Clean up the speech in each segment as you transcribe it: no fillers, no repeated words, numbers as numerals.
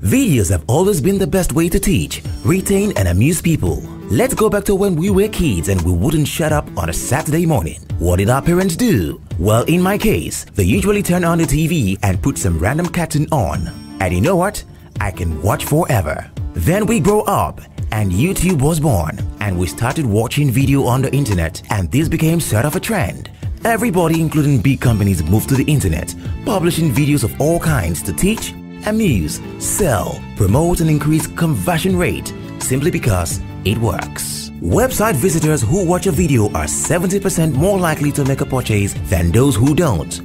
Videos have always been the best way to teach, retain, and amuse people. Let's go back to when we were kids and we wouldn't shut up on a Saturday morning. What did our parents do? Well, in my case, they usually turn on the TV and put some random cartoon on. And you know what? I can watch forever. Then we grow up and YouTube was born, and we started watching video on the internet, and this became sort of a trend. Everybody, including big companies, moved to the internet, publishing videos of all kinds to teach, amuse, sell, promote, and increase conversion rate simply because it works. Website visitors who watch a video are 70% more likely to make a purchase than those who don't.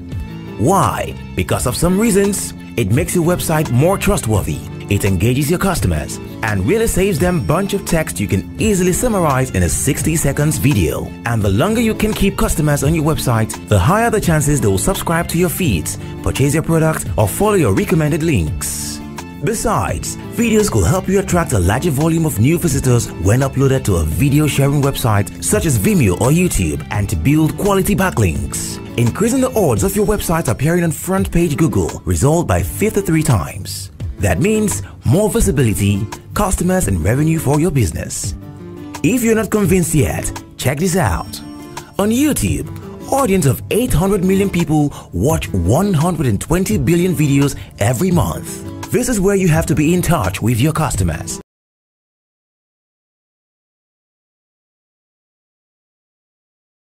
Why? Because of some reasons. It makes your website more trustworthy, it engages your customers, and really saves them a bunch of text you can easily summarize in a 60 seconds video. And the longer you can keep customers on your website, the higher the chances they will subscribe to your feeds, purchase your product, or follow your recommended links. Besides, videos could help you attract a larger volume of new visitors when uploaded to a video sharing website such as Vimeo or YouTube, and to build quality backlinks, increasing the odds of your website appearing on front page Google result by 53 times. That means more visibility, customers, and revenue for your business. If you're not convinced yet, check this out. On YouTube, audience of 800 million people watch 120 billion videos every month. This is where you have to be in touch with your customers.